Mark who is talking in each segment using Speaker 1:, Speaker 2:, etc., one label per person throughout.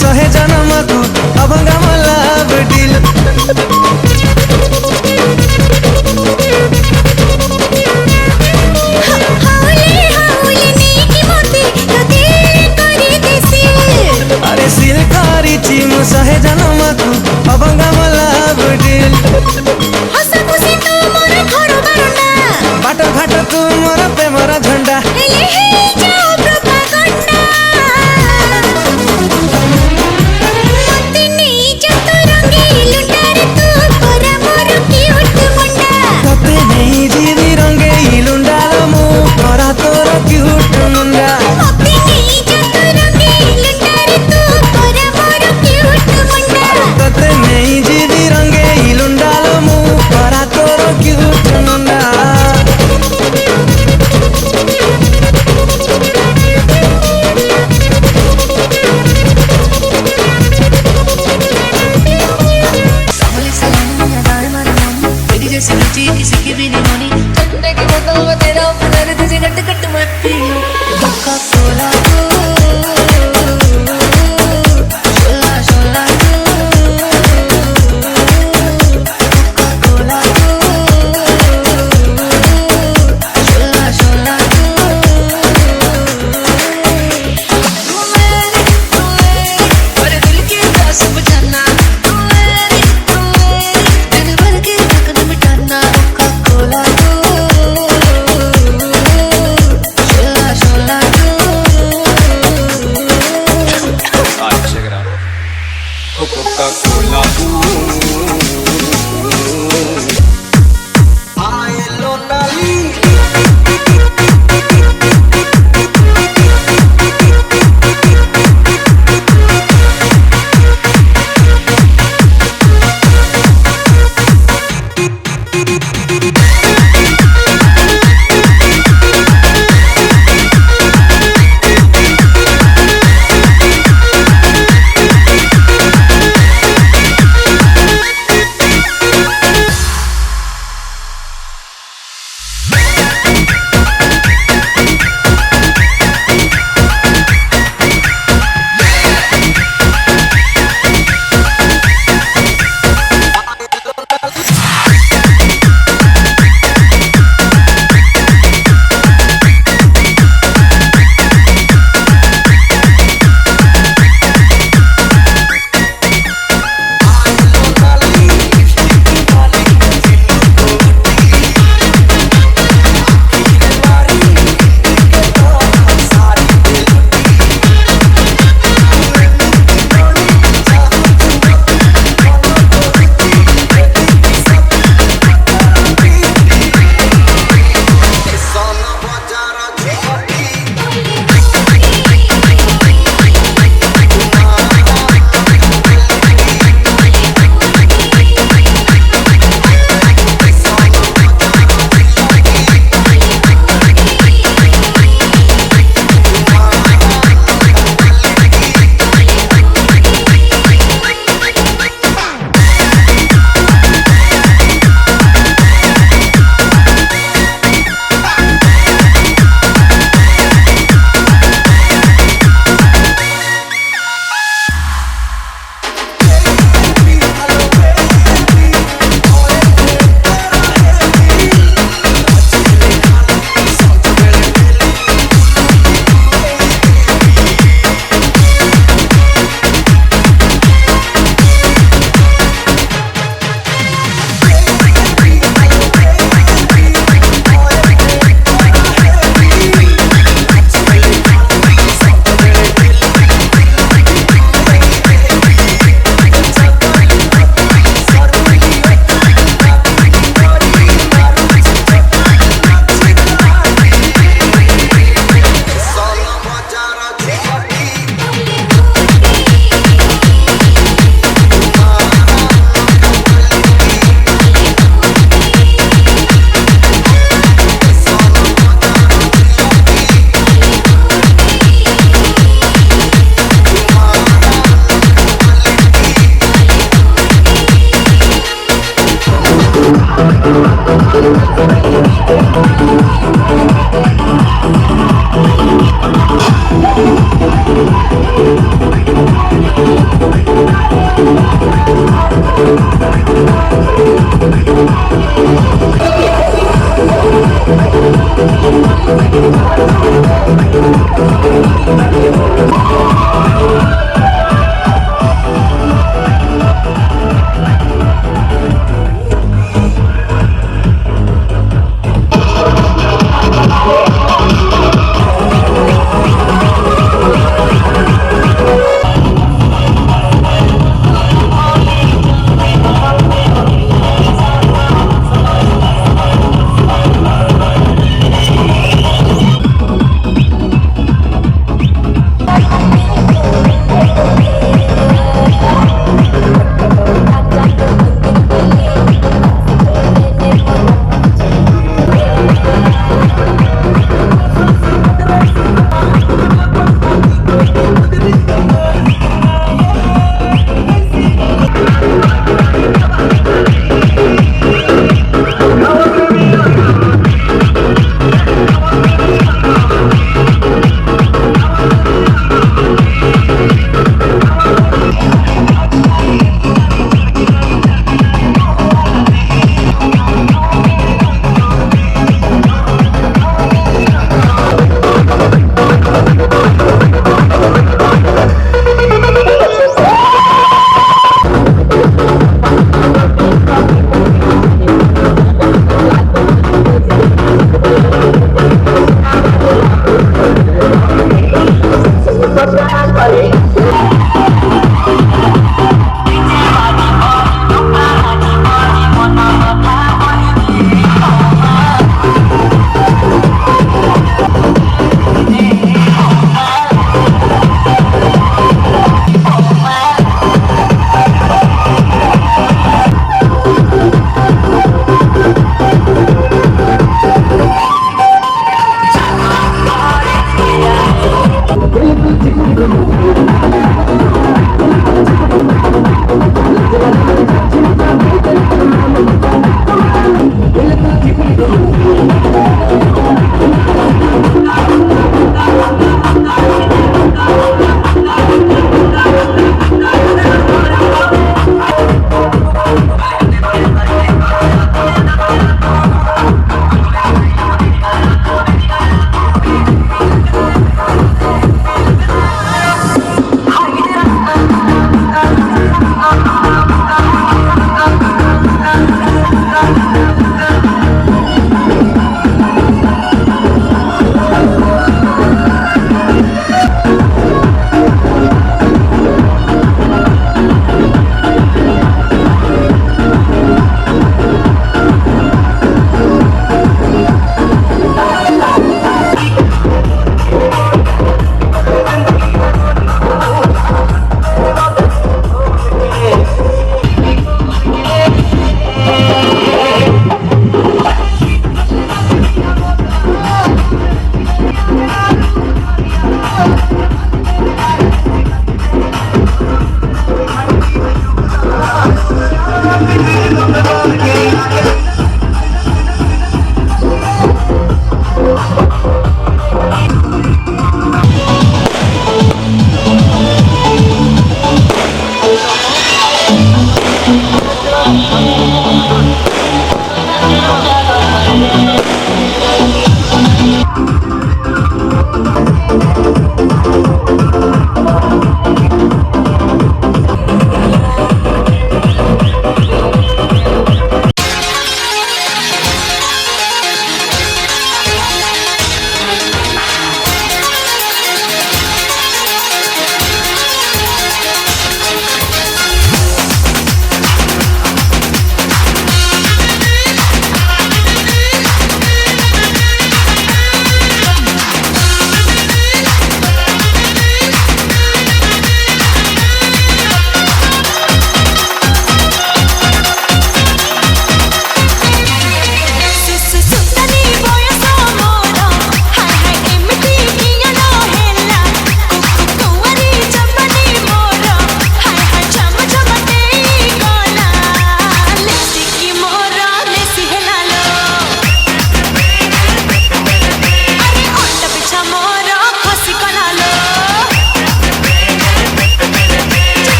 Speaker 1: सहे जन्म को अभंगा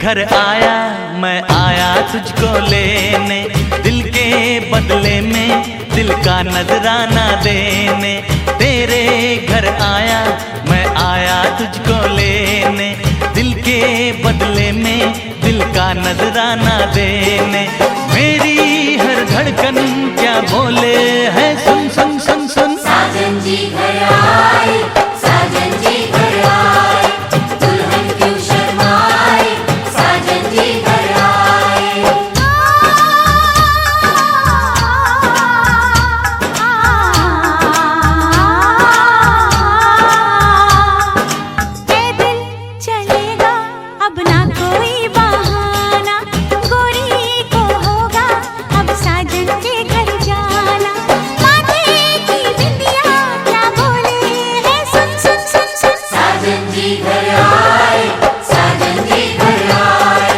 Speaker 1: घर आया मैं आया तुझको लेने, दिल के बदले में दिल का नजराना देने। तेरे घर आया मैं आया तुझको लेने, दिल के बदले में दिल का नजराना देने। मेरी हर धड़कन क्या बोले है सुन सुन सुन सुन।
Speaker 2: साजन जी घर आए, साजन जी घर आए, दुल्हन क्यों शर्माए, साजन जी घर आए।
Speaker 3: ये दिल चलेगा अब ना कोई बहाना, गोरी को होगा अब साजन के घर जाना। माथे की बिंदिया क्या बोले है सुन सुन सुन सुन।
Speaker 2: साजन जी घर आए, साजन जी घर आए,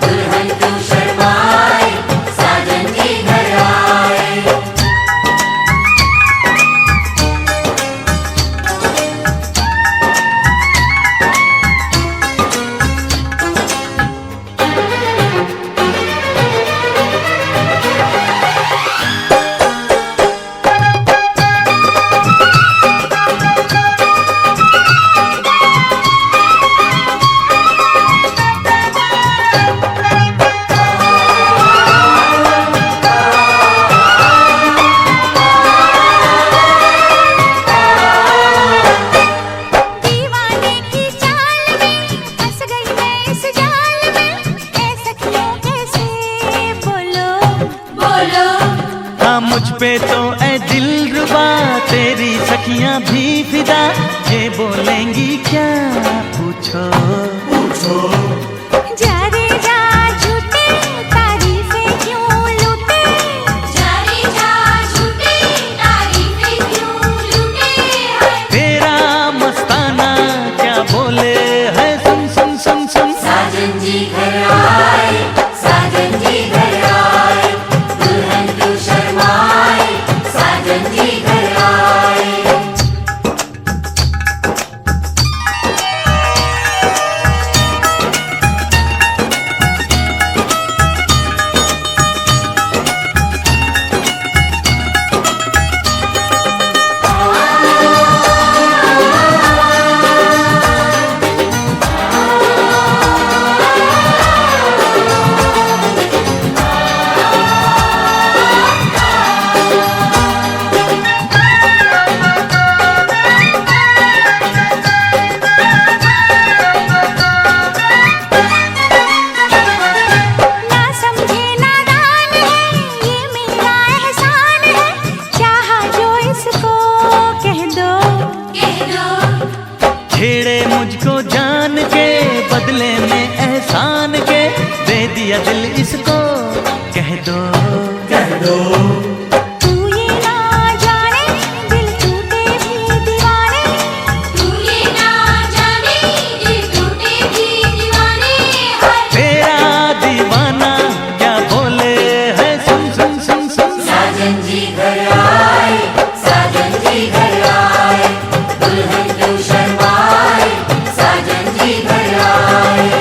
Speaker 2: दुल्हन क्यों शर्माए, साजन जी घर आए।
Speaker 3: दीवाने की चाल में फंस गई मैं इस जाल में, ऐसा क्यों कैसे बोलो
Speaker 2: बोलो
Speaker 1: हाँ मुझ पे तो ऐ दिलरुबा तेरी सखियां भी फिदा, ये बोलेंगी क्या पूछो पूछो।
Speaker 3: जा रे जा झूठे तारीफें क्यों लूटे,
Speaker 2: जा रे जा झूठे तारीफें क्यों लूटे हैं।
Speaker 1: तेरा मस्ताना क्या बोले है सुन सुन सुन सुन।
Speaker 2: साजन जी घर आए, साजन जी घर आए, दुल्हन क्यों शर्माए, साजन जी घर आए।
Speaker 3: ना समझे नादान है ये मेरा एहसान है, चाहा जो इसको कह दो।
Speaker 2: कह दो
Speaker 1: छेड़े मुझको जान के बदले में एहसान के, दे दिया दिल इसको कह दो कह दो।
Speaker 3: तू ये ना जाने दिल टूटे भी दीवाने,
Speaker 2: तू ये ना जाने दिल टूटे भी दीवाने हैं।
Speaker 1: तेरा दीवाना क्या बोले है सुन सुन सुन सुन।
Speaker 2: साजन जी घर आए, साजन जी घर आए, दुल्हन क्यों शर्माए, साजन जी घर आए।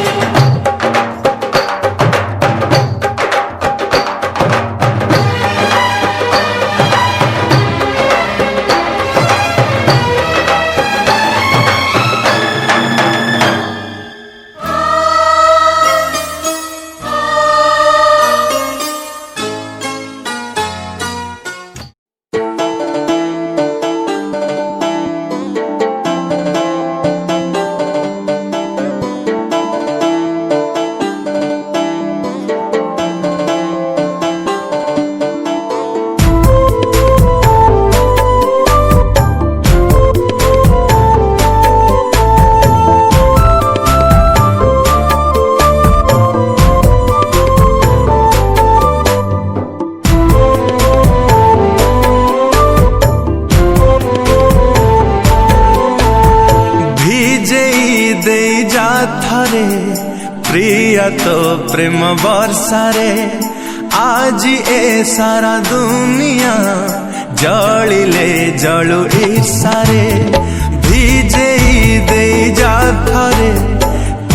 Speaker 1: ଥରେ ପ୍ରିୟ ତୋ ପ୍ରେମ ବର୍ଷାରେ ଆଜି ଏ ସାରା ଦୁନିଆ ଜଳିଲେ ଜଳୁ ଈର୍ଷାରେ ଭିଜେଇ ଦେଇ ଯା ଥରେ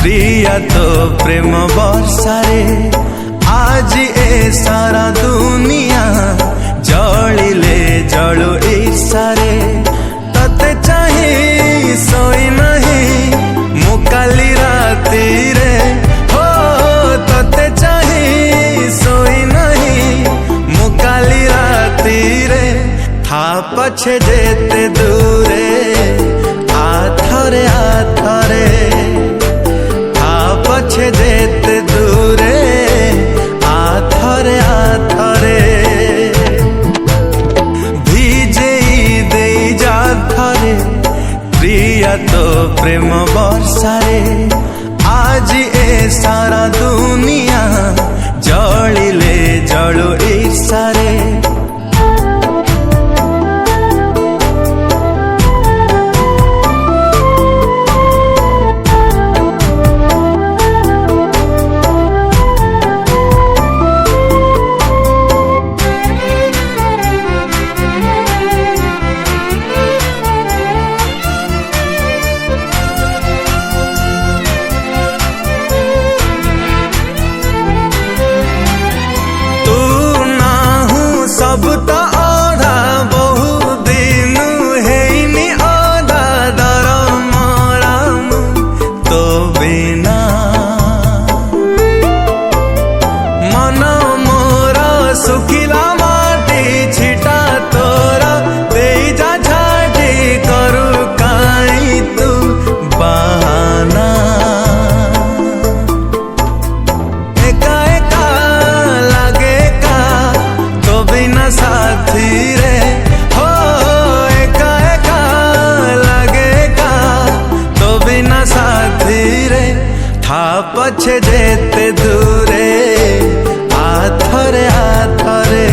Speaker 4: प्रिया तो प्रेम वर्षारे आज ए सारा दुनिया जलिले जलु ईर्षारे तते चाही सोई नहीं मु काली राती रे हो तते चाही सोई नहीं मु काली राती रे था पछे जेते दूरे आथरे आथरे था पछे जेते दूरे आथरे आथरे भिजे दे जा थरे प्रिया तो प्रेम वर्षारे आज ए सारा दुनिया जलिले जलु ईर्षारे सब तो आधा बहु दिन है आधा दर मराम तो बिना मन मोर सुखिला माटी छिटा तोरा दे जा झाटी करू काई तू बहाना एका एका लागे का तो बिना साथी रे हो एका एका लगे का तो बिना साथी रे था पछे जेते दूरे आथरे आथरे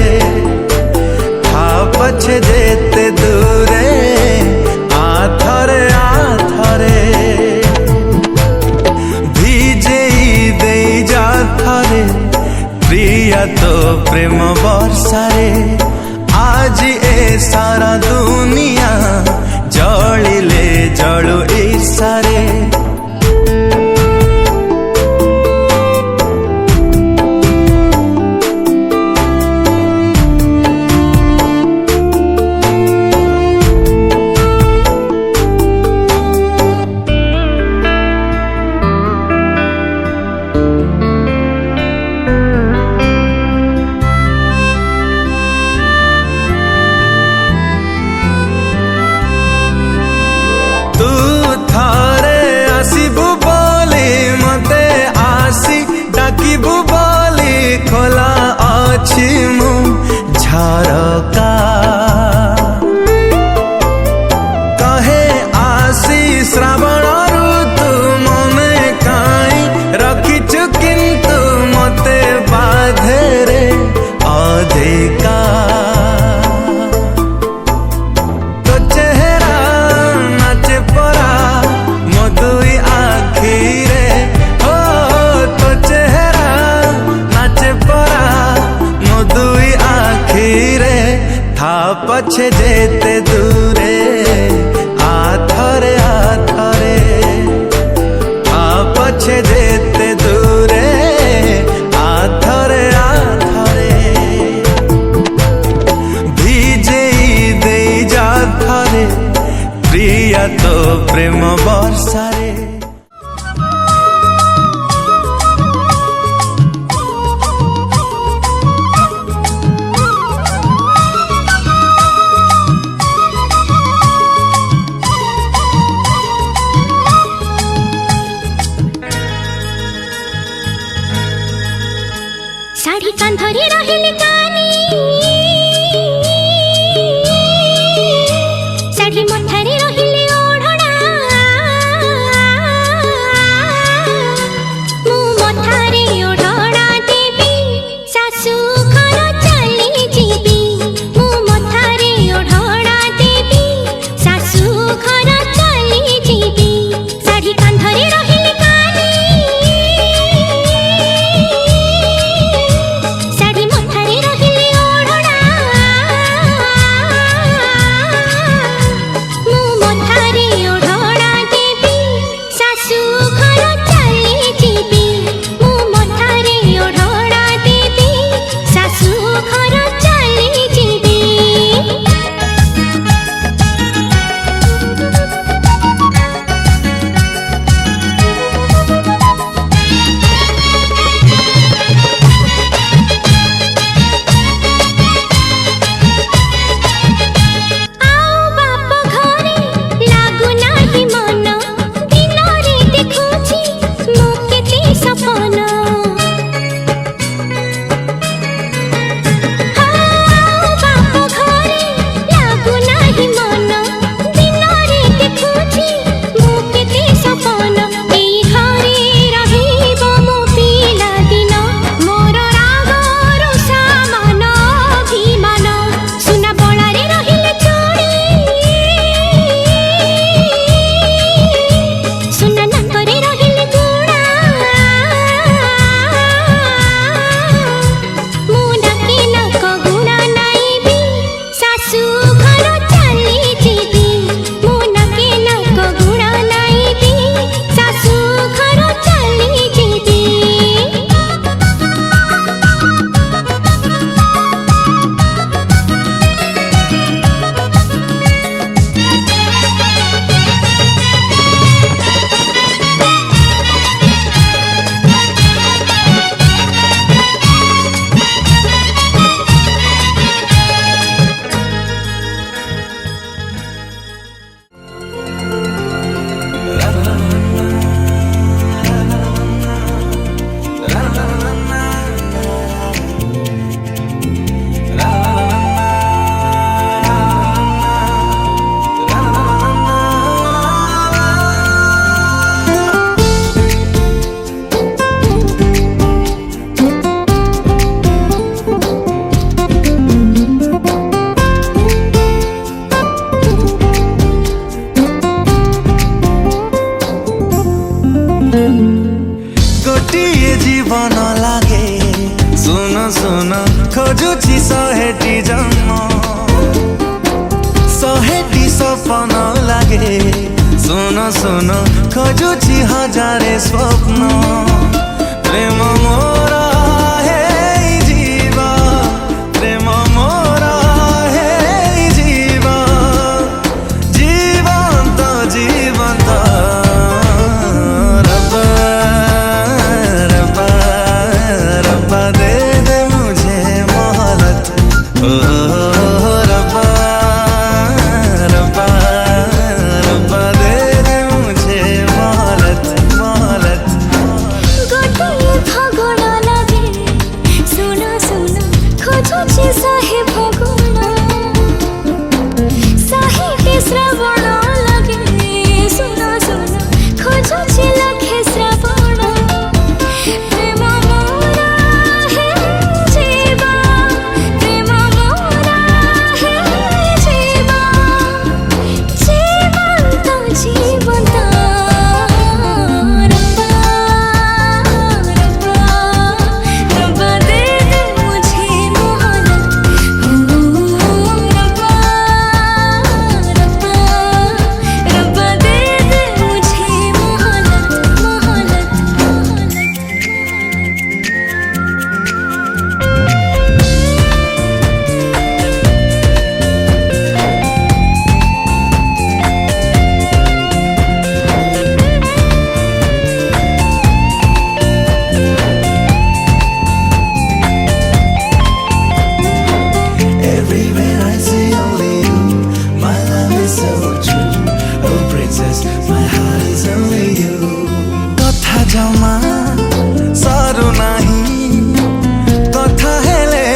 Speaker 4: था पछे जेते दूरे आथरे आथरे भिजे दे जा थरे प्रिया तो प्रेम वर्षारे आज ए सारा दुनिया जलिले जलु ईर्षारे खोला अछि मु झरका कहे आसी श्रावण ऋतु मने काई रखिछु किंतु मते बाधे रे अधिका तो चेहरा नाचे परा मधुई आखी रे हो तो चेहरा परा मधुई आखिरे था पछे जेते दूरे आथरे आथरे था पछे जेते दूरे आथरे आथरे भिजे दे जा थरे प्रिया तो प्रेम वर्षारे
Speaker 3: साड़ी कांधरे रहिले कानी साड़ी मथारे रहिले ओढ़ना मु मथारे ओढ़ना देबी सासु घर चली जीबी मु मथारे ओढ़ना देबी सासु घर चली जीबी साड़ी कांधरे रहिले कानी साड़ी मथारे
Speaker 4: गोटिए जीवन लागे सुन सुन खोजुची शहेटी जन्म शहेटी सपन लागे सुन सुन खोजुची हजारे स्वप्न प्रेम मोरा हे जीवा प्रेम मोरा हे जीवा जीवंत जीवंत रब्बा रब्बा रब्बा दे दे मुझे मोहलत ओ रब्बा रब्बा रब्बा दे दे मुझे मोहलत मोहलत
Speaker 3: गोटिए फागुन लागे सुन सुन खोजुची सहे फागुन साहित्य श्रवण लागे सुन सुन खोजुची लखे श्रवण प्रेम मोरा हे जीवा प्रेम मोरा हे जीवा जीवंत जीवंत रब्बा रब्बा रब्बा दे दे मुझे मोहलत रब्बा रब्बा रब्बा दे दे मुझे मोहलत मोहलत
Speaker 4: Everywhere I see only you, my love is so true. Oh princess, my heart is only you. कथा जमा सारू नहीं कथा हेले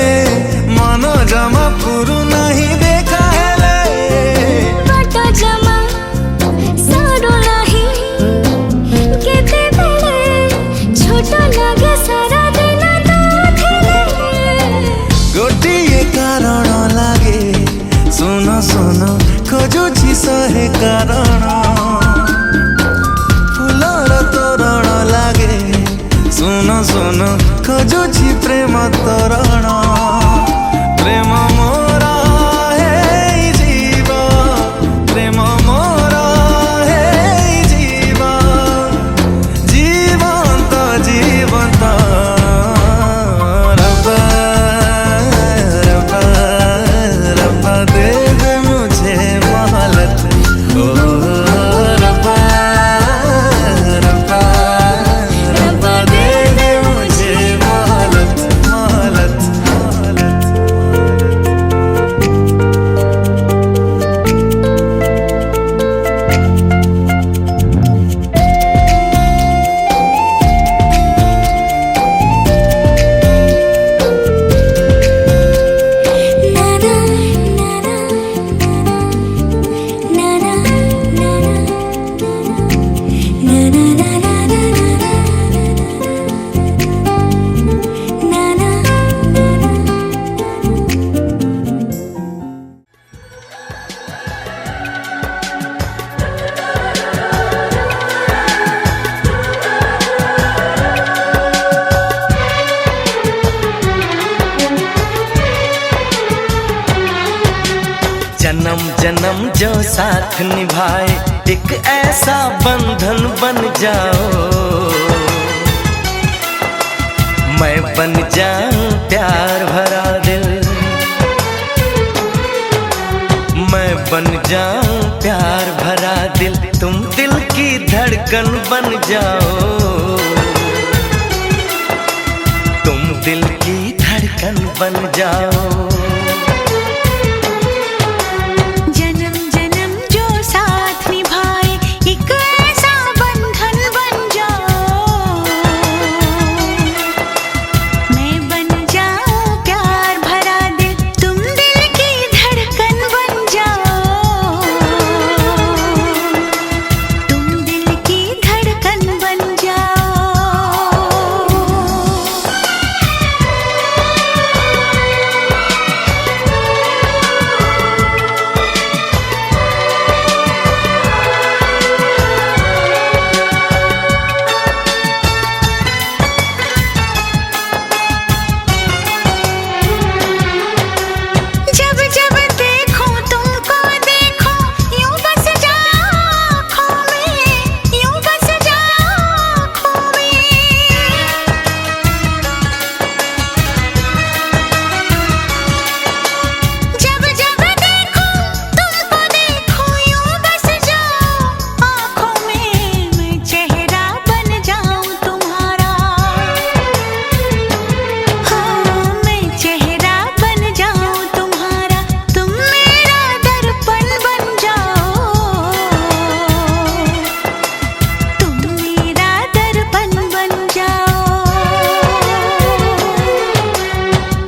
Speaker 4: मन जमा पुरु नहीं देखा हेले
Speaker 3: बाट जमा सारो नाही केते बेले छोट लागे सारा दिन तो थिले
Speaker 4: गोटिए कारण लागे सुन सुन खोजुची सहे कारण फुलर तोरण लागे सुन सुन खोजुची प्रेम तोरण प्रेम मोरा हे जीवा प्रेम मोरा हे जीवा जीवंत जीवंत रब्बा रब्बा रब्बा दे दे मुझे मोहलत ओ रब्बा रब्बा रब्बा दे दे मुझे मोहलत मोहलत मोहलत
Speaker 3: नाना नाना नाना नाना नाना
Speaker 1: जन्म जन्म जो साथ निभाए एक ऐसा बंधन बन जाओ मैं बन जाऊं प्यार भरा दिल मैं बन जाऊं प्यार भरा दिल तुम दिल की धड़कन बन जाओ तुम दिल की धड़कन बन जाओ
Speaker 3: जन्म जन्म जो साथ निभाए एक ऐसा बंधन बन जाओ मैं बन जाऊं प्यार भरा दिल तुम दिल की धड़कन बन जाओ तुम दिल की धड़कन बन जाओ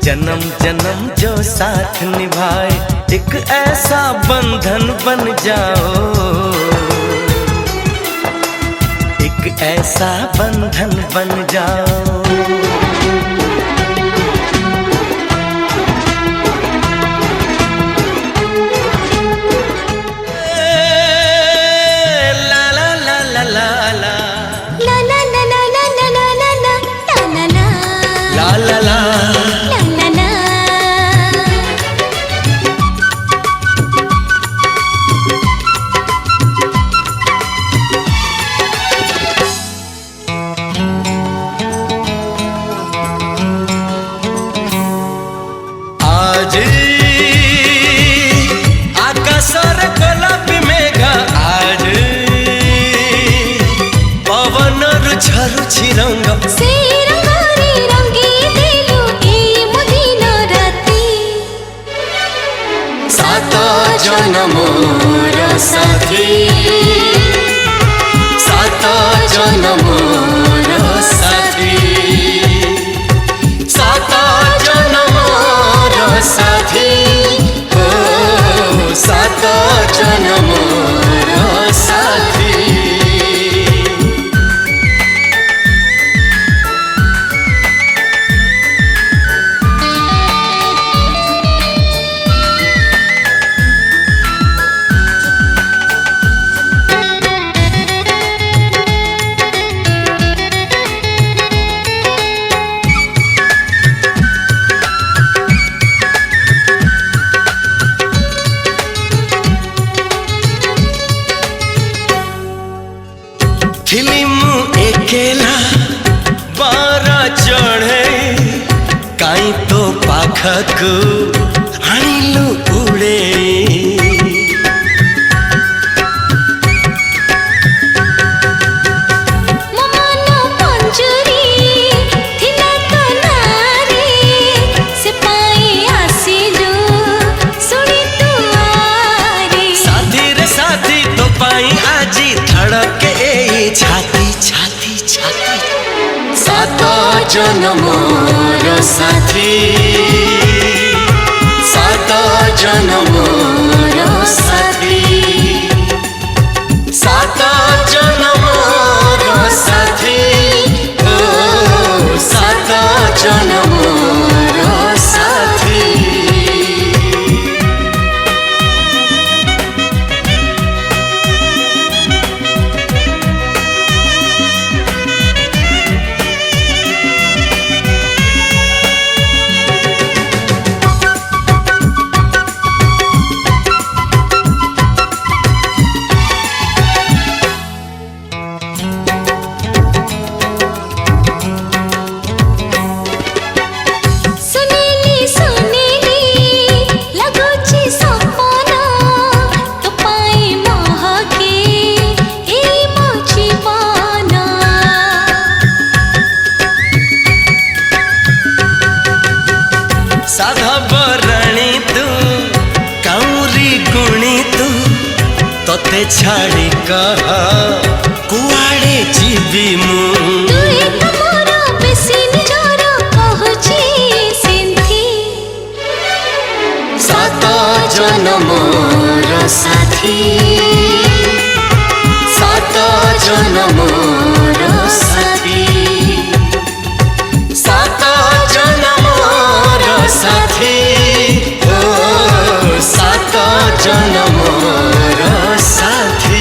Speaker 1: जन्म जन्म जो साथ निभाए, एक ऐसा बंधन बन जाओ, एक ऐसा बंधन बन जाओ। आकाशर गोलापी मेघ आज पवनर झरुछि रंग
Speaker 3: से रंगारे रंगी देलु ए मदिन राती।
Speaker 1: सात जनमोर साथी, सात जनमोर साथी, सात जनमोर साथी, सात जनमोर साथी। फिल्म एकेला बारा चढ़े, काई तो पाखक आनिलु उड़े।
Speaker 3: ममानो पंजुरी थिला तो नारे, सिपाही आसिलु सुनी तुआरे।
Speaker 1: साथी रे साथी तो पाई आजी धड़के छाती छाती छाती। सात जनमोर साथी, सात जनमोर साथी, सात जनमोर साथी, ओ सात जनमोर साथी। साधवरणी तू काउरी गुणी तू, तोते छाड़ी कह कुआड़े जीवी मु।
Speaker 3: तुई तो मोर बेसी निजर कहूची सिंथी।
Speaker 1: सात जनमोर साथी, सात जनमोर साथी, सात जनमोर साथी, ओ सात जनमोर साथी।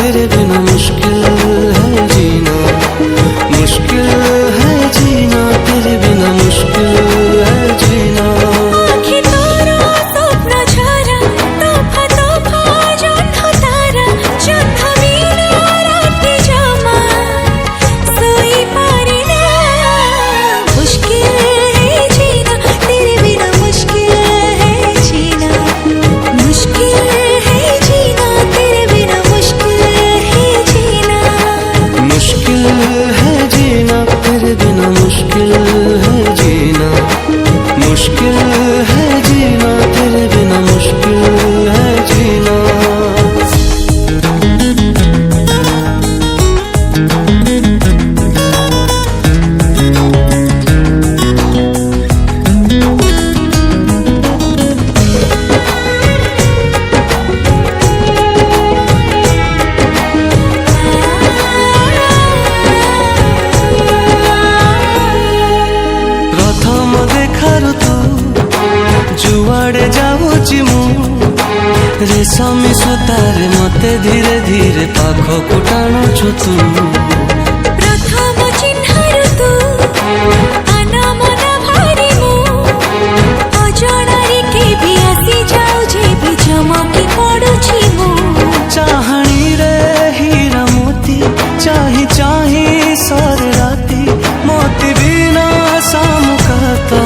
Speaker 4: तेरे बिना मुश्किल है जीना, मुश्किल है जीना, तेरे बिना मुश्किल है जीना।
Speaker 3: आँखें तोरो स्वप्न झरा, तोफा तोफा जन्म तारा, जन्म बिना रात जमा सोई पारे ना। मुश्किल है जीना, तेरे बिना मुश्किल है जीना, मुश्किल है जीना, तेरे बिना मुश्किल है जीना।
Speaker 4: मुश्किल है जीना, तेरे बिना मुश्किल है जीना, मुश्किल है जीना, तेरे बिना मुश्किल है जीना। प्रथम देखारु तू जुआड़े जाऊची मु, रेशमी सूतारे मते धीरे धीरे पाखकु टाणुछु तू।
Speaker 3: प्रथम चिन्हरु तू आना मना भारी मु, अजणारे केबी आसी जाऊ जेबी चमकी पड़ुछि मु।
Speaker 4: चाहणी रे हीरा मोती, चाही चाही सर राती, मोती बिना सामुका तो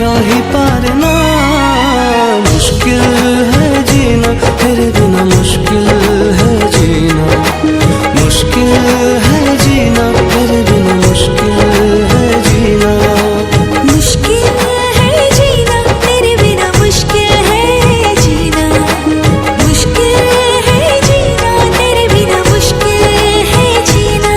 Speaker 4: रही पारे ना। मुश्किल है जीना, तेरे बिना मुश्किल है जीना, मुश्किल है जीना, तेरे बिना मुश्किल है जीना।
Speaker 3: मुश्किल है जीना, तेरे बिना मुश्किल है जीना, मुश्किल है जीना, तेरे बिना मुश्किल है जीना।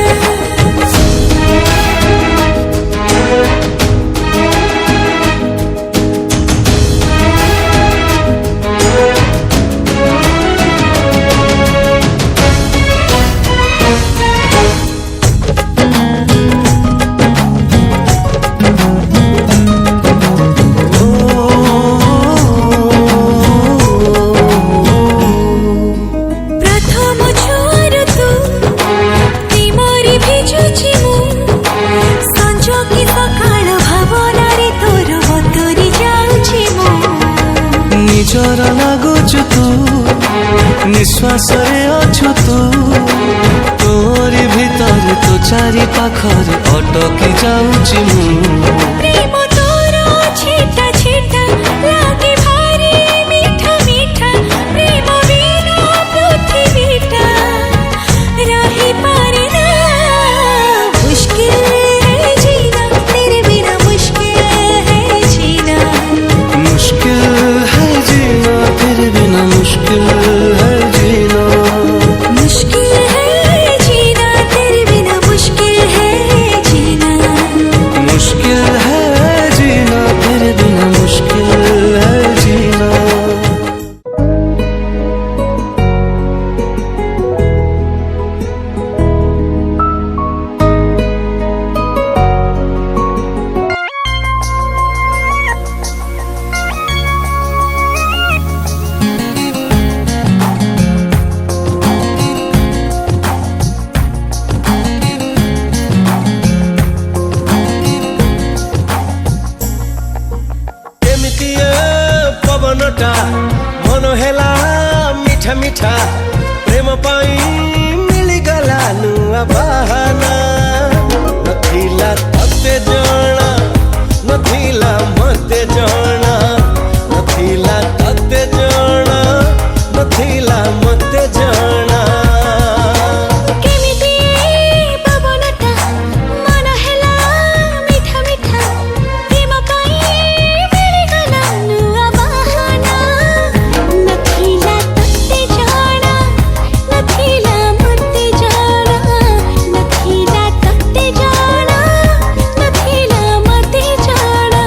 Speaker 3: प्रथम छुआरु तू प्रेमरे भिजुछि मु, संज कि सकाळ भावनारे तोर बतुरी जाउछि मु।
Speaker 4: निजर लागुछु तू, निश्वास रे अछु तू, तोरी भीतर तो चारि पाखरे अटकी जाउछि मु।
Speaker 3: प्रेम तोर छेटा छेटा लागे भारी मीठा मीठा, प्रेम बिना पृथ्वीटा रही पारे ना। मुश्किल है जीना, तेरे बिना मुश्किल है जीना,
Speaker 4: मुश्किल है जीना, तेरे बिना मुश्किल है जीना।
Speaker 3: मुश्किल है जीना, तेरे बिना मुश्किल है जीना,
Speaker 4: मुश्किल है जीना, तेरे बिना मुश्किल है जीना।
Speaker 5: केमिति पवनटा मन हेला मिठा मिठा, प्रेम पाई मिलिगला नुआ बहाना। नथिला तते जणा, नथिला मते जणा, नथिला तते जणा, नथिला मते जणा।
Speaker 3: केमिति पवनटा मन हेला मिठा मिठा, प्रेम पाई मिलिगला नुआ बहाना। नथिला तते जाना, नथिला मते जाना, नथिला तते जाना, नथिला मते जाना।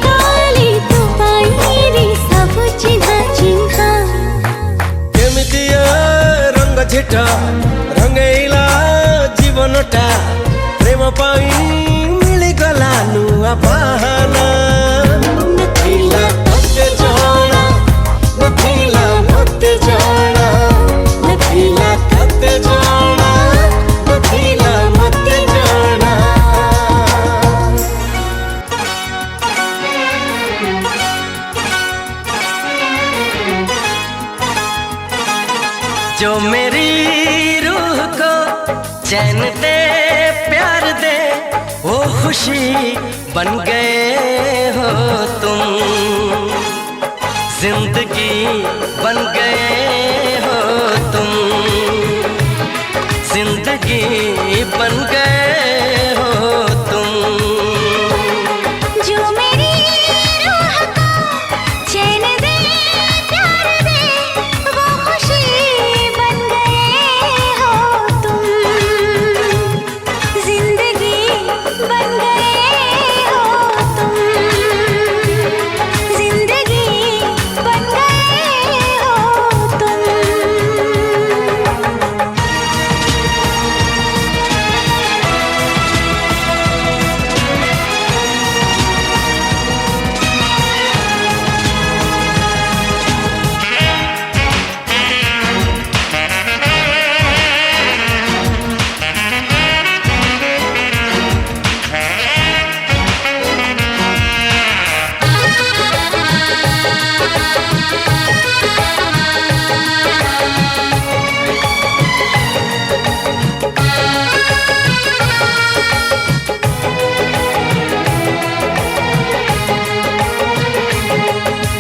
Speaker 3: काली तू पाई सब चिन्हा चिन्हा
Speaker 5: केमितिया रंग झिटा रंगेला जीवनटा प्रेम पाई मिलिगला नुआ बहाना नथिला तते जाना नथिला मते जाना नथिला तते जाना नथिला मते जाना जो मेरी रूह को चैन दे प्यार दे वो खुशी बन गए हो तुम जिंदगी बन गए हो तुम जिंदगी बन गए हो तुम
Speaker 3: जो मेरी रूह को चैन दे प्यार दे वो खुशी बन गए हो तुम जिंदगी बन गए हो तुम जिंदगी बन गए हो तुम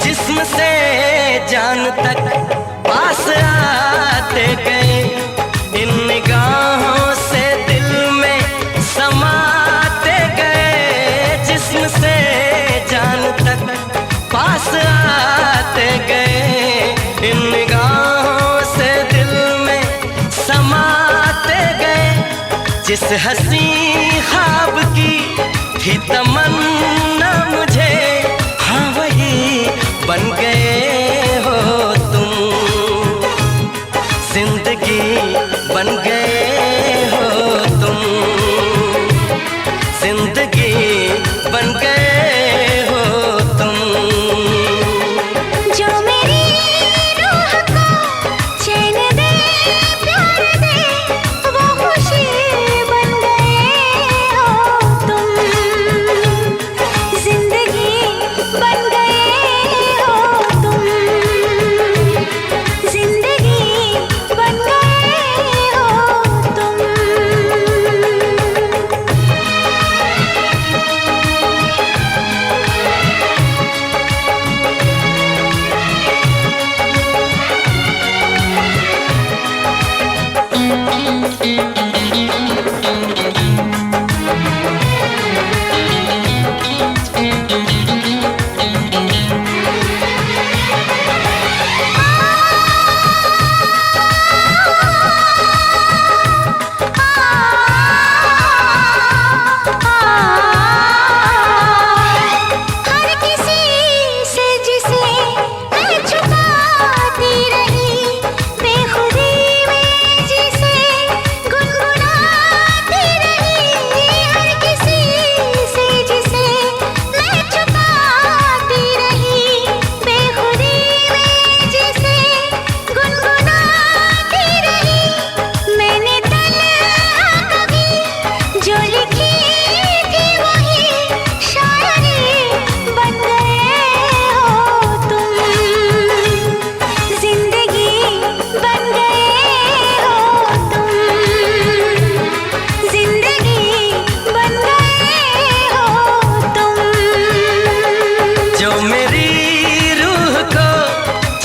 Speaker 5: जिस्म से जान तक पास आते गए इन निगाहों से दिल में समाते गए जिस्म से जान तक पास आते गए इन निगाहों से दिल में समाते गए जिस हंसी ख्वाब की थी तमन्ना मुझे हाँ वही बन गए हो तुम जिंदगी बन गए हो तुम जिंदगी बन गए हो तुम
Speaker 3: जो मेरी रूह को चैन दे प्यार दे वो खुशी बन गए हो तुम जिंदगी बन गए हो तुम जिंदगी बन गए हो तुम हर किसी से जिसे मैं छुपाती रही बेखुदी में जिसे गुनगुनाती रही हर किसी से जिसे मैं छुपाती रही बेखुदी में जिसे गुनगुनाती रही मैंने तन्हा कभी जो लिखी थी वही शायरी बन गए हो तुम जिंदगी बन गए हो तुम जिंदगी बन गए हो तुम
Speaker 5: जो मेरी रूह को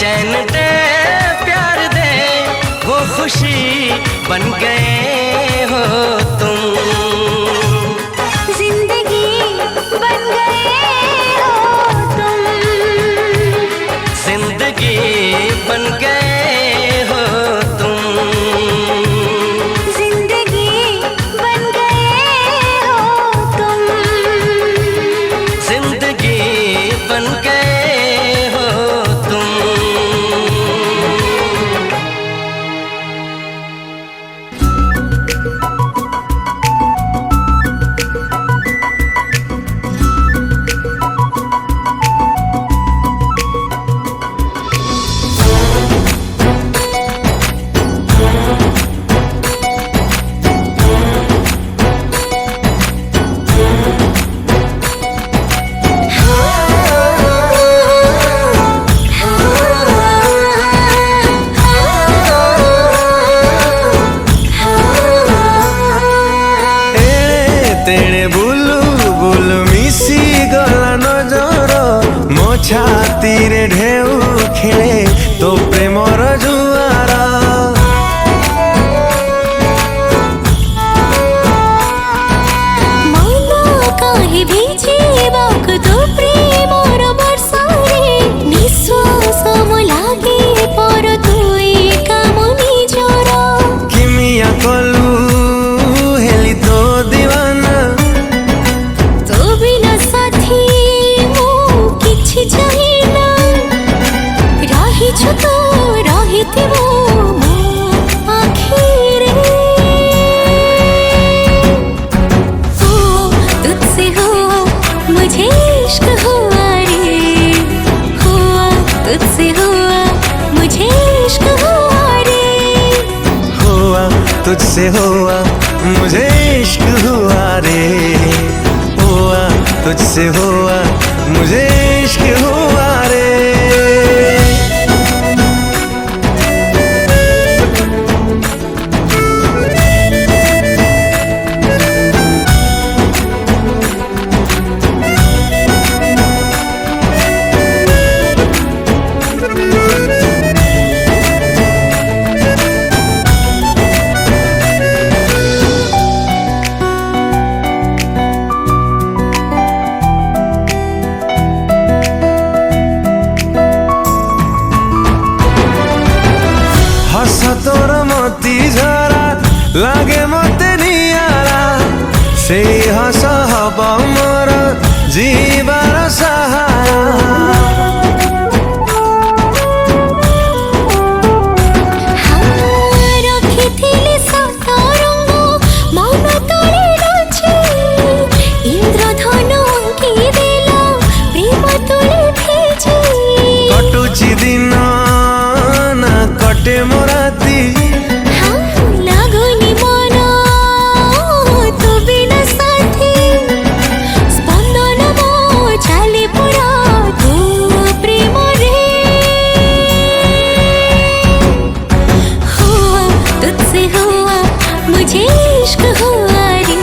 Speaker 5: चैन दे प्यार दे वो खुशी बन गए हो तुम
Speaker 3: जिंदगी बन गए हो तुम
Speaker 5: जिंदगी बन गए हो तुम
Speaker 3: जिंदगी बन गए हो तुम
Speaker 5: जिंदगी
Speaker 4: ଛାତିରେ ଢେଉ ଖେଳେ ତୋ ପ୍ରେମର ଜୁଆର
Speaker 3: ମନ କାହିଁ ଭିଜିବାକୁ ତୋ ପ୍ରେମର ବର୍ଷାରେ ନିଶ୍ୱାସ ମୋ ଲାଗେ ପର ତୁ କାମ ନିଜର
Speaker 4: କିମିଆ କଲୁ ହେଲି ତୋ ଦିୱାନା
Speaker 3: ତୋ ବିନା ସାଥୀ ମୁଁ କିଛି ଚାହେଁନା ରହିଛୁ ତୁ ରହିଥିବୁ ମୋ ଆଖିରେ तुझसे हुआ मुझे इश्क हुआ रे हुआ तुझसे हुआ मुझे इश्क हुआ रे
Speaker 4: हुआ तुझसे हुआ मुझे इश्क हुआ रे हुआ तुझसे हुआ मुझे इश्क हुआ रे हस तोर मोती झरा लागे मते नियारा से हस हब मोर जीवार सहारा
Speaker 3: ରଖିଥିଲି ସତ ରଙ୍ଗ ମନ ତଳେ ରଛି ଇନ୍ଦ୍ରଧନୁ ଅଙ୍କି ଦେଲ ପ୍ରେମ ତଳେ ଭିଜି
Speaker 4: कटुची दिन ना कटे मोराती
Speaker 3: ଲାଗୁନି ମନ ତୋ ବିନା ସାଥୀ ସ୍ପନ୍ଦନ ମୋ ଚାଲେ ପୁରା ତୋ ପ୍ରେମରେ हुआ तुझसे हुआ मुझे इश्क हुआ रे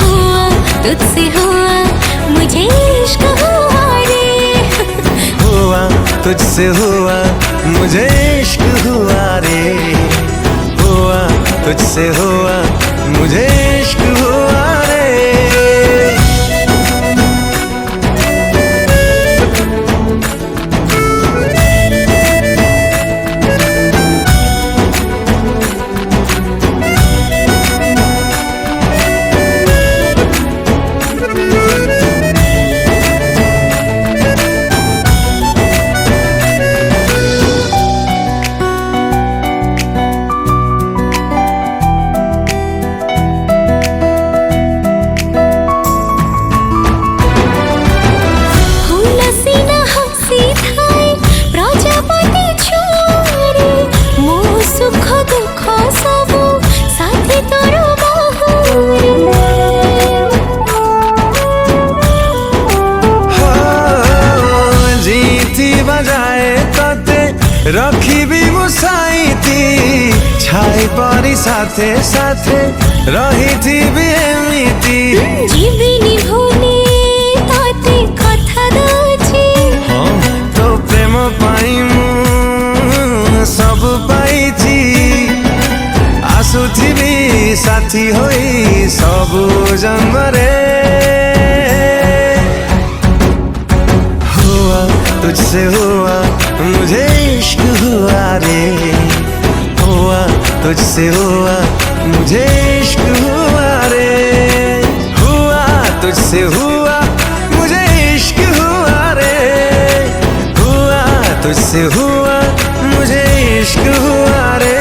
Speaker 3: हुआ तुझसे हुआ मुझे इश्क हुआ रे
Speaker 4: हुआ तुझसे हुआ मुझे इश्क हुआ रे हुआ तुझसे हुआ मुझे इश्क हुआ रे
Speaker 3: हुलसिना हसी थाए प्रजापति छोरे मो सुख दुख सबु साथी तोर बाहुरे
Speaker 4: जीती बजाए तते रखिबी मुसाइती छाई परी साथे साथे रहिथिबी एमिती
Speaker 3: जीविनी भूले ताते कथा दଉଛି
Speaker 4: तो प्रेम पाई मु सब पाइछि आसुथिबी साथी होई सब जन्मरे हुआ तुझसे हुआ मुझे इश्क हुआ रे हुआ तुझसे हुआ मुझे इश्क हुआ रे हुआ तुझसे हुआ मुझे इश्क हुआ रे हुआ तुझसे हुआ मुझे इश्क हुआ रे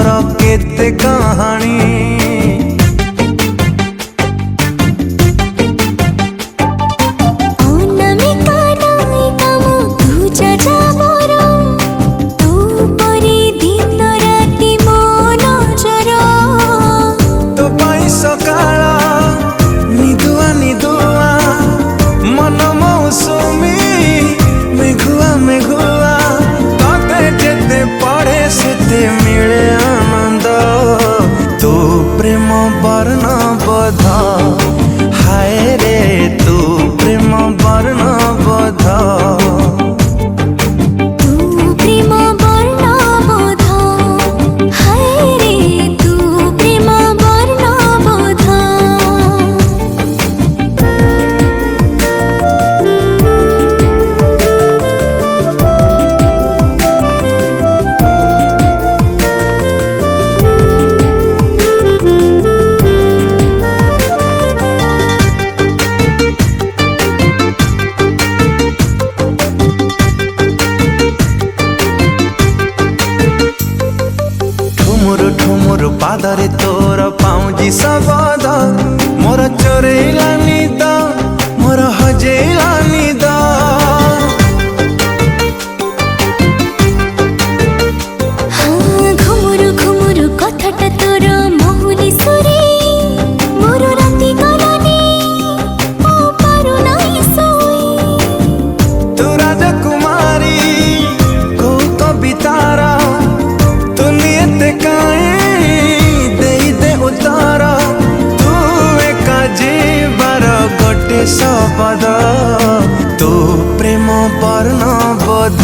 Speaker 4: ମୋର କେତେ କାହାଣୀ। मिले आनंद तू प्रेम वर्णबोध हाय रे तू प्रेम वर्णबोध ठुमुर पादरे तोर पाउजी सबद मोर चोरेला निद मोर हजेला निद
Speaker 3: घुमुरु घुमुरु कथाटा तोर महुली सुरे मोर राति गलानी ओ पारु नाई सोई
Speaker 4: तू राजकुमारी को कवितारा तू नियत काए शबद तू प्रेम वर्णबोध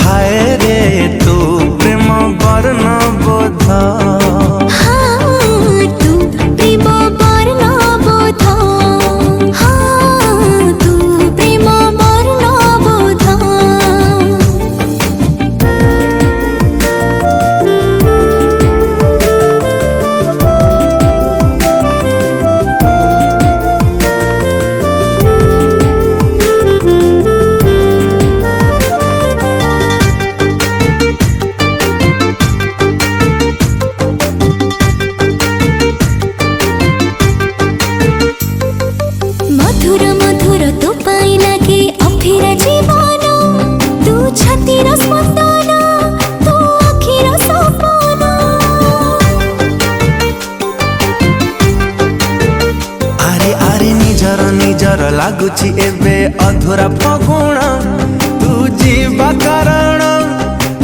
Speaker 4: हाय रे तू प्रेम वर्णबोध
Speaker 3: तू प्रेम वर्णबोध तू प्रेम वर्णबोध मधुर मधुर तो पाई लगे अफिर जीवन तू छातीर स्पंदन तू अखिर सपन
Speaker 4: आरे आरे निजर निजर लागुची एबे अधूरा फगुण तू जीवा कारण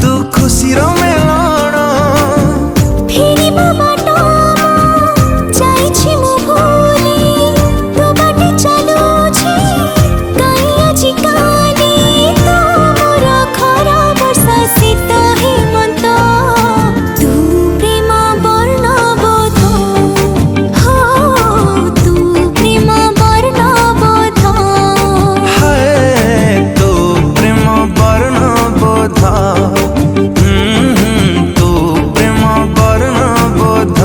Speaker 4: तू खुशीर मेलण
Speaker 3: फेरि बाटो जाइछि मु भूली तो बाटे चलुछि काई आजि काली तो मोर खरा वर्षा शीत हेमंत तू प्रेम वर्णबोध हो तू प्रेम वर्णबोध
Speaker 4: हाय तू प्रेम वर्णबोध तू प्रेम वर्णबोध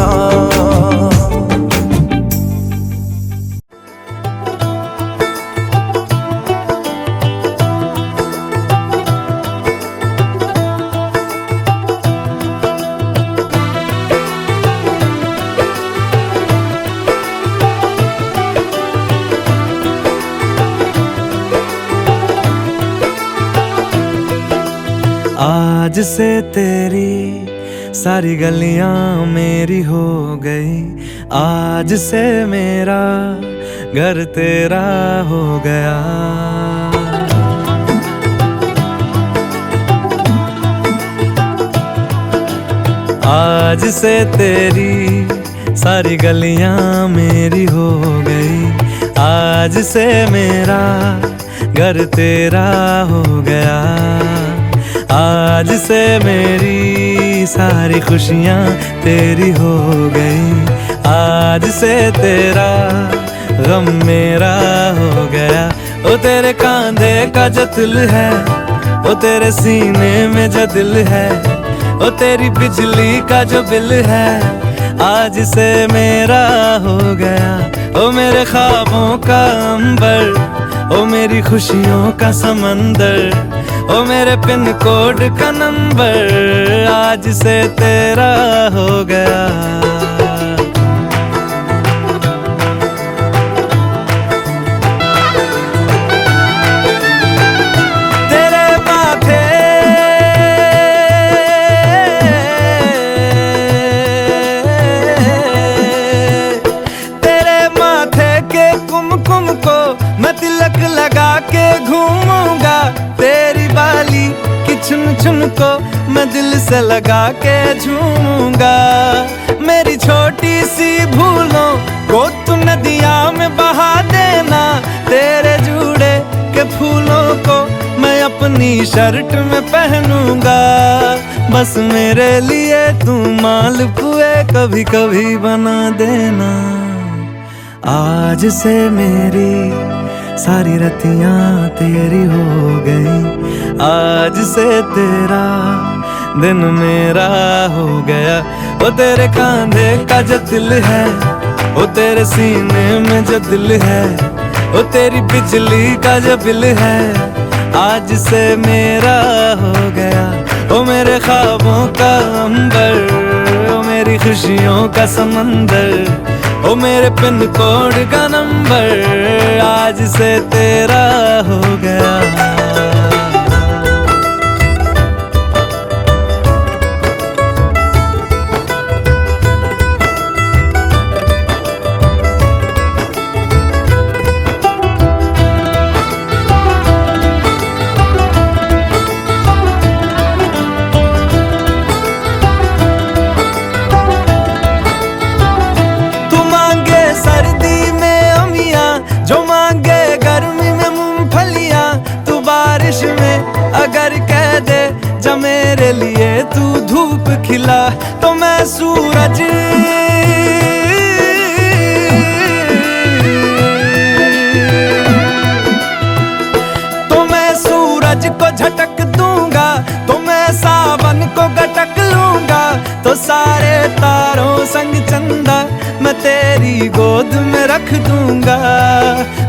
Speaker 4: आज से तेरी सारी गलियां मेरी हो गई आज से मेरा घर तेरा हो गया आज से तेरी सारी गलियां मेरी हो गई आज से मेरा घर तेरा हो गया आज से मेरी सारी खुशियाँ तेरी हो गई आज से तेरा गम मेरा हो गया ओ तेरे कांधे का जो दिल है ओ तेरे सीने में जो दिल है ओ तेरी बिजली का जो बिल है आज से मेरा हो गया ओ मेरे ख्वाबों का अंबर ओ मेरी खुशियों का समंदर ओ मेरे पिन कोड का नंबर आज से तेरा हो गया। मैं तिलक लगा के घूमूंगा, तेरी बाली की चुन चुन को मैं दिल से लगा के झूमूंगा। मेरी छोटी सी भूलों को तू नदिया में बहा देना, तेरे जूड़े के फूलों को मैं अपनी शर्ट में पहनूंगा। बस मेरे लिए तू मालपुए कभी कभी बना देना। आज से मेरी सारी रतियां तेरी हो गई, आज से तेरा दिन मेरा हो गया। वो तेरे कांधे का जो दिल है, वो तेरे सीने में जो दिल है, वो तेरी बिजली का जो बिल है, आज से मेरा हो गया। वो मेरे ख्वाबों का अंबर, वो मेरी खुशियों का समंदर, ओ मेरे पिन कोड का नंबर आज से तेरा हो गया। जो मांगे गर्मी में मूंगफलियां, तू बारिश में अगर कह दे जा मेरे लिए तू धूप खिला, तो मैं सूरज को झटक दूंगा, तो मैं सावन को गटक लूंगा। तो सारे तारों संग चंदा मैं तेरी गोद में रख दूंगा।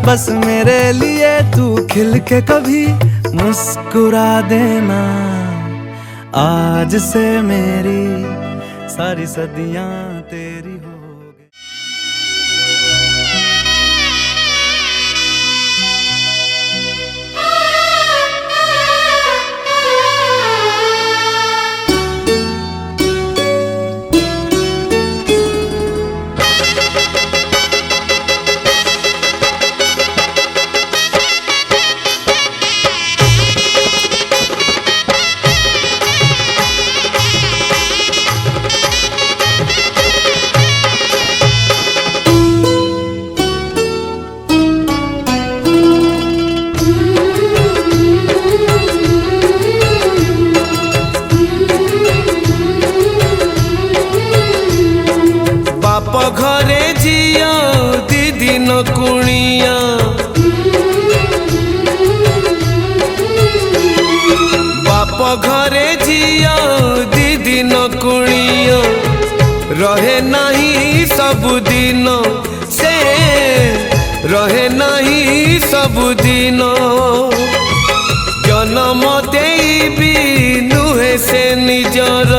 Speaker 4: बस मेरे लिए तू खिल के कभी मुस्कुरा देना। आज से मेरी सारी सदियां तेरी हो गई।
Speaker 5: घरे जिया दीदी न कुणिया, बाप घरे जिया दीदी न कुणिया, रहे नहीं सबुदिन से रहे नहीं सबुदिन। जन्म देबी नुहे से निजर,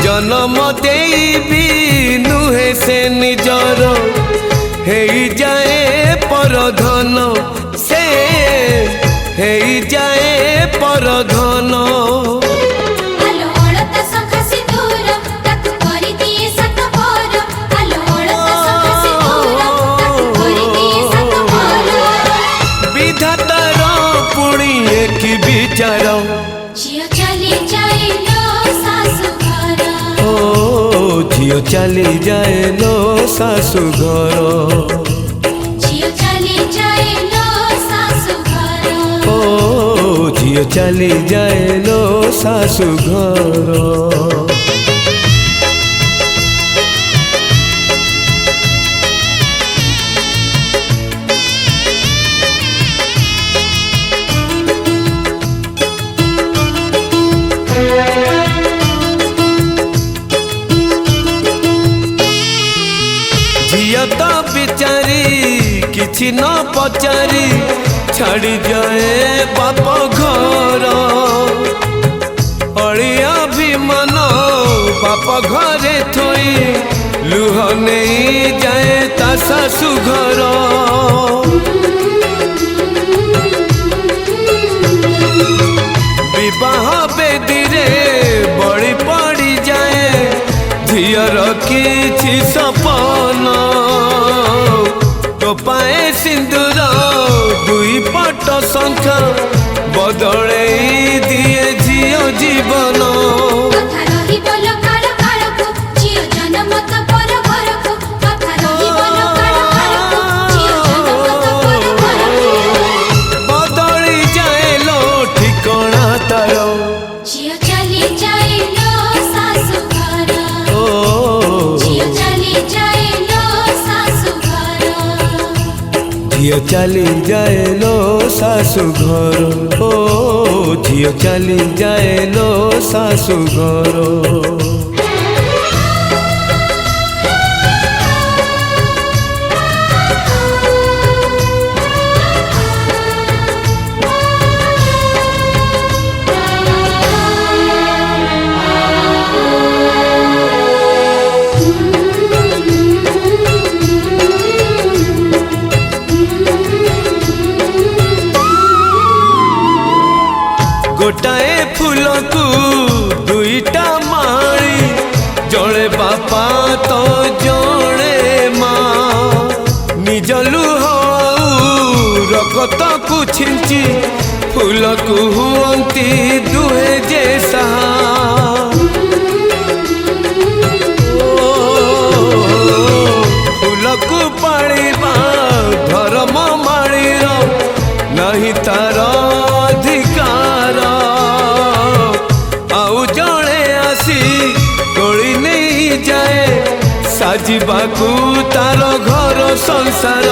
Speaker 5: जन्म देबी नुहे से निजर, हे जाए परधन से हे जाए परधन। विधातार पुणी एक विचार,
Speaker 2: झियो चली जाए लो सासु घर,
Speaker 5: ओ झियो चली जाए लो सासु घर,
Speaker 2: झियो चली जाए लो सासु घर,
Speaker 5: ओ झियो चली जाए लो सासु घर। झियो तो बिचारी किछि किछि न पचारि छाड़ी जाए बाप घर अड़िया भी मन बाप घरे थोई लुह नहीं जाए ता सासु घर विवाह बेदीरे बड़ी पड़ी जाए झियर किछि सपन टोपाए सिंदूर दुई पट शंख बदले दिए झियो जीवन
Speaker 2: କଥା ରହିବ ଲୋ କାଳ କାଳକୁ ଝିଅ ଜନ୍ମ ତ ପର ଘରକୁ କଥା ରହିବ ଲୋ କାଳ କାଳକୁ ଝିଅ ଜନ୍ମ ତ ପର ଘରକୁ
Speaker 5: बदली जाए लो ठिकाना तार
Speaker 2: ଝିଅ ଚାଲି ଯାଏ ଲୋ ଶାଶୁ ଘର
Speaker 5: ओ
Speaker 2: ଝିଅ ଚାଲି ଯାଏ ଲୋ ଶାଶୁ ଘର
Speaker 5: झियो चली जाए लो सासु घर ओ झियो चली जाए लो सासु घर गोटाए फूल को दुईटा माली जड़े बापा तो जड़े माँ निज लुह रगत को छिंची फूल को हुअंती दुहे जैसा फूल को पालिबा धर्म माड़ीर नहीं तार अधिकार आउ जड़े आसी तोड़ी नहीं जाए साजिबाकू तार घर संसार